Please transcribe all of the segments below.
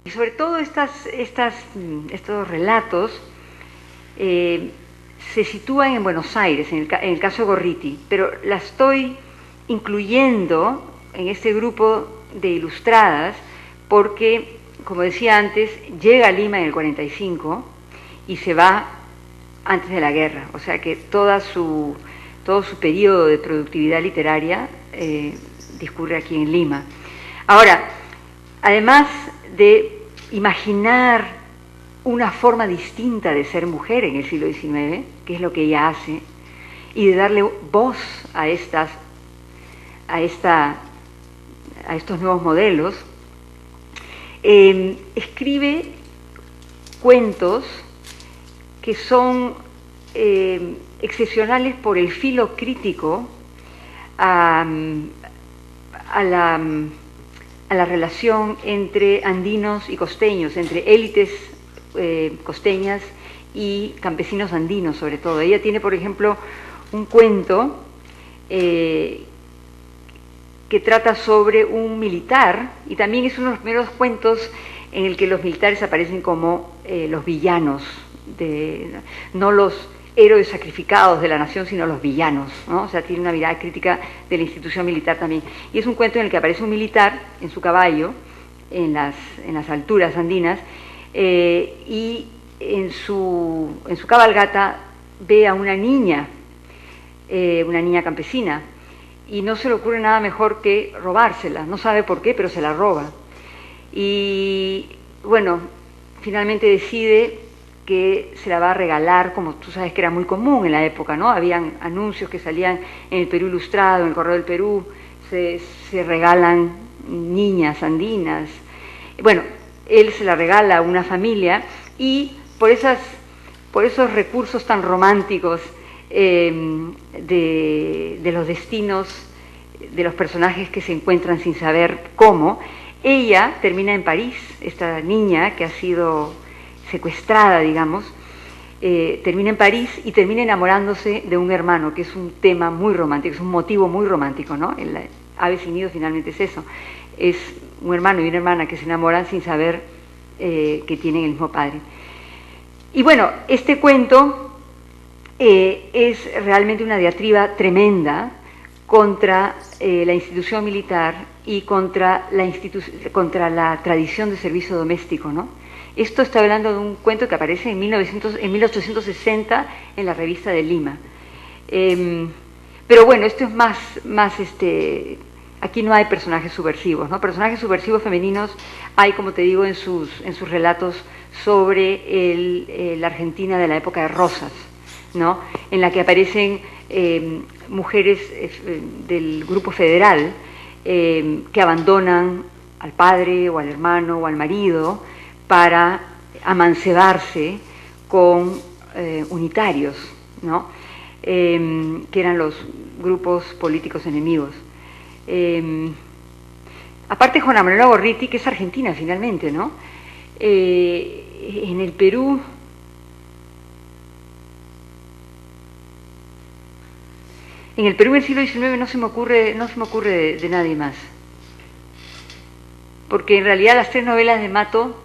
Y sobre todo estos relatos se sitúan en Buenos Aires, en el caso de Gorriti, pero la estoy incluyendo en este grupo de ilustradas porque, como decía antes, llega a Lima en el 45 y se va antes de la guerra, o sea que todo su periodo de productividad literaria discurre aquí en Lima. Ahora, además de imaginar una forma distinta de ser mujer en el siglo XIX, que es lo que ella hace, y de darle voz a estos nuevos modelos, escribe cuentos que son excepcionales por el filo crítico a la relación entre andinos y costeños, entre élites costeñas y campesinos andinos sobre todo. Ella tiene, por ejemplo, un cuento que trata sobre un militar, y también es uno de los primeros cuentos en el que los militares aparecen como los villanos, no los héroes sacrificados de la nación, sino los villanos, ¿no? O sea, tiene una mirada crítica de la institución militar también. Y es un cuento en el que aparece un militar en su caballo, en las alturas andinas, y en su cabalgata ve a una niña campesina, y no se le ocurre nada mejor que robársela. No sabe por qué, pero se la roba. Y bueno, finalmente decide que se la va a regalar, como tú sabes que era muy común en la época, ¿no? Habían anuncios que salían en el Perú Ilustrado, en el Correo del Perú, se regalan niñas andinas. Bueno, él se la regala a una familia, y por esos recursos tan románticos de los destinos de los personajes que se encuentran sin saber cómo, ella termina en París. Esta niña que ha sido secuestrada, digamos, termina en París y termina enamorándose de un hermano, que es un tema muy romántico, es un motivo muy romántico, ¿no? El Ave sin nido finalmente es eso, es un hermano y una hermana que se enamoran sin saber que tienen el mismo padre. Y bueno, este cuento es realmente una diatriba tremenda contra la institución militar y contra la tradición de servicio doméstico, ¿no? Esto está hablando de un cuento que aparece en 1860 en la revista de Lima. Pero bueno, esto es más aquí no hay personajes subversivos, ¿no? Personajes subversivos femeninos hay, como te digo, en sus relatos sobre la Argentina de la época de Rosas, ¿no? En la que aparecen mujeres del grupo federal que abandonan al padre o al hermano o al marido para amancebarse con unitarios, ¿no? Que eran los grupos políticos enemigos. Aparte, Juana Manuela Gorriti, que es argentina finalmente, ¿no? En el Perú, en el siglo XIX no se me ocurre de nadie más, porque en realidad las tres novelas de Mato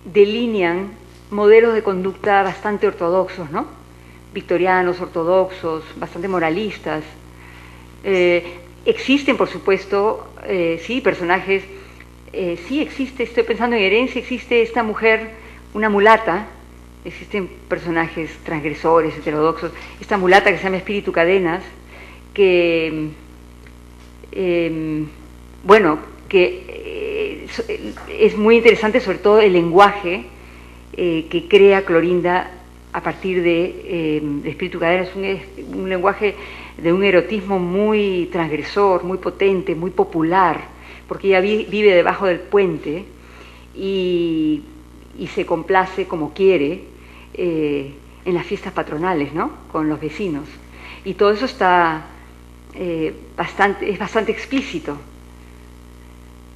delinean modelos de conducta bastante ortodoxos, ¿no? Victorianos, ortodoxos, bastante moralistas. Existen, por supuesto, sí, personajes, sí existe, estoy pensando en Herencia, existe esta mujer, una mulata, existen personajes transgresores, heterodoxos, esta mulata que se llama Espíritu Cadenas, que, bueno, que es muy interesante, sobre todo el lenguaje que crea Clorinda a partir de Espíritu Cadenas, un lenguaje de un erotismo muy transgresor, muy potente, muy popular, porque ella vive debajo del puente y se complace como quiere en las fiestas patronales, ¿no? Con los vecinos. Y todo eso está es bastante explícito,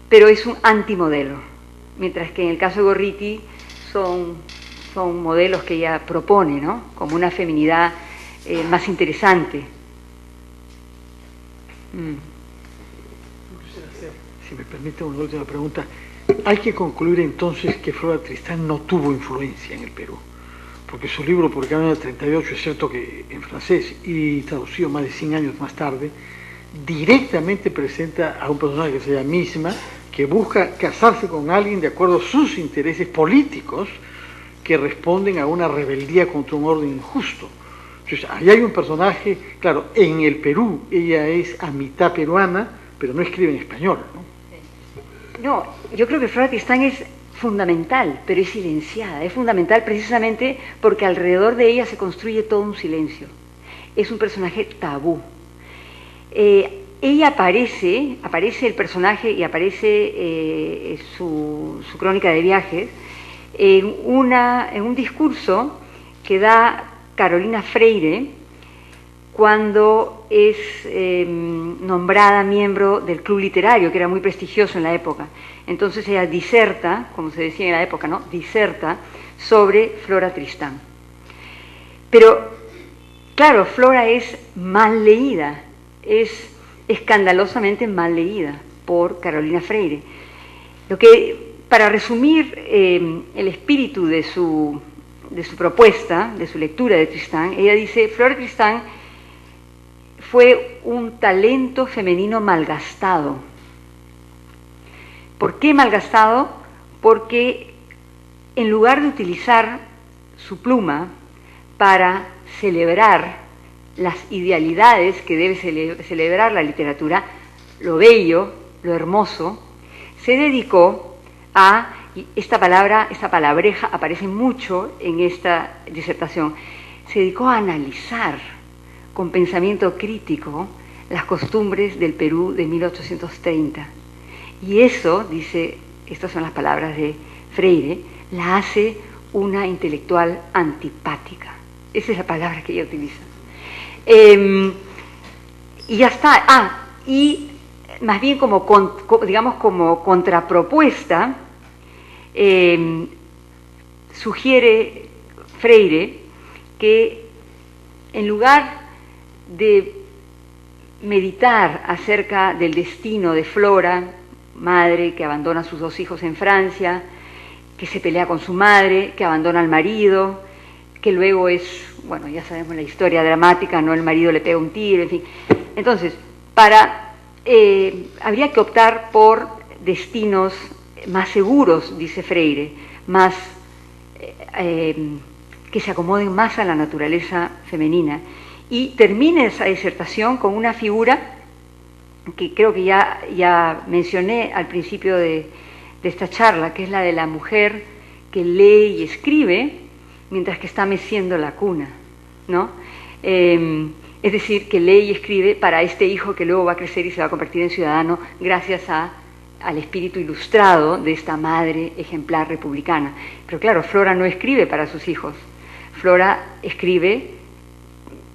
pero es un antimodelo, mientras que en el caso de Gorriti son modelos que ella propone, ¿no? Como una feminidad más interesante. Quisiera hacer, si me permite, una última pregunta. Hay que concluir entonces que Flora Tristán no tuvo influencia en el Perú, porque su libro, publicado en el 38, es cierto que en francés y traducido más de 100 años más tarde, directamente presenta a un personaje que se llama Misma, que busca casarse con alguien de acuerdo a sus intereses políticos que responden a una rebeldía contra un orden injusto. Entonces, ahí hay un personaje, claro, en el Perú ella es a mitad peruana, pero no escribe en español, ¿no? No, yo creo que Flora Tristán es fundamental, pero es silenciada. Es fundamental precisamente porque alrededor de ella se construye todo un silencio. Es un personaje tabú. Ella aparece el personaje y aparece su crónica de viajes en un discurso que da Carolina Freire cuando es nombrada miembro del club literario, que era muy prestigioso en la época. Entonces ella diserta, como se decía en la época, ¿no? Diserta sobre Flora Tristán. Pero, claro, Flora es mal leída, es escandalosamente mal leída por Carolina Freire. Para resumir el espíritu de su propuesta, de su lectura de Tristán, ella dice: Flora Tristán fue un talento femenino malgastado. ¿Por qué malgastado? Porque en lugar de utilizar su pluma para celebrar las idealidades que debe celebrar la literatura, lo bello, lo hermoso, se dedicó a, y esta palabreja aparece mucho en esta disertación, se dedicó a analizar con pensamiento crítico las costumbres del Perú de 1830. Y eso, dice, estas son las palabras de Freire, la hace una intelectual antipática. Esa es la palabra que ella utiliza. Y ya está. Y más bien como contrapropuesta, sugiere Freire que en lugar de meditar acerca del destino de Flora, madre que abandona a sus 2 hijos en Francia, que se pelea con su madre, que abandona al marido, que luego es, bueno, ya sabemos la historia dramática, ¿no? El marido le pega un tiro, en fin. Entonces, habría que optar por destinos más seguros, dice Freire, más que se acomoden más a la naturaleza femenina. Y termina esa disertación con una figura que creo que ya mencioné al principio de esta charla, que es la de la mujer que lee y escribe mientras que está meciendo la cuna, ¿no? Es decir, que lee y escribe para este hijo que luego va a crecer y se va a convertir en ciudadano gracias al espíritu ilustrado de esta madre ejemplar republicana. Pero claro, Flora no escribe para sus hijos. Flora escribe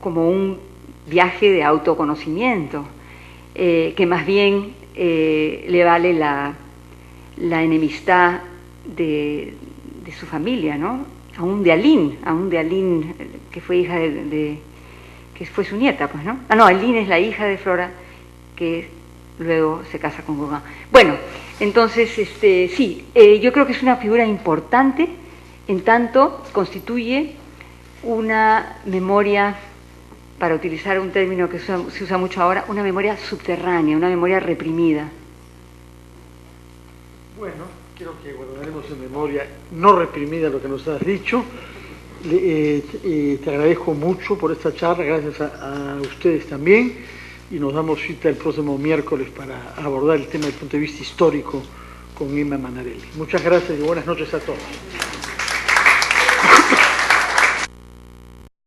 como un viaje de autoconocimiento, que más bien le vale la enemistad de su familia, ¿no? Aún de Aline, que fue hija que fue su nieta, pues, ¿no? No, Aline es la hija de Flora, que luego se casa con Gauguin. Bueno, entonces, sí, yo creo que es una figura importante, en tanto constituye una memoria, para utilizar un término que se usa mucho ahora, una memoria subterránea, una memoria reprimida. Bueno, creo que guardaremos en memoria no reprimida lo que nos has dicho. Te agradezco mucho por esta charla, gracias a ustedes también, y nos damos cita el próximo miércoles para abordar el tema desde el punto de vista histórico con Emma Manarelli. Muchas gracias y buenas noches a todos.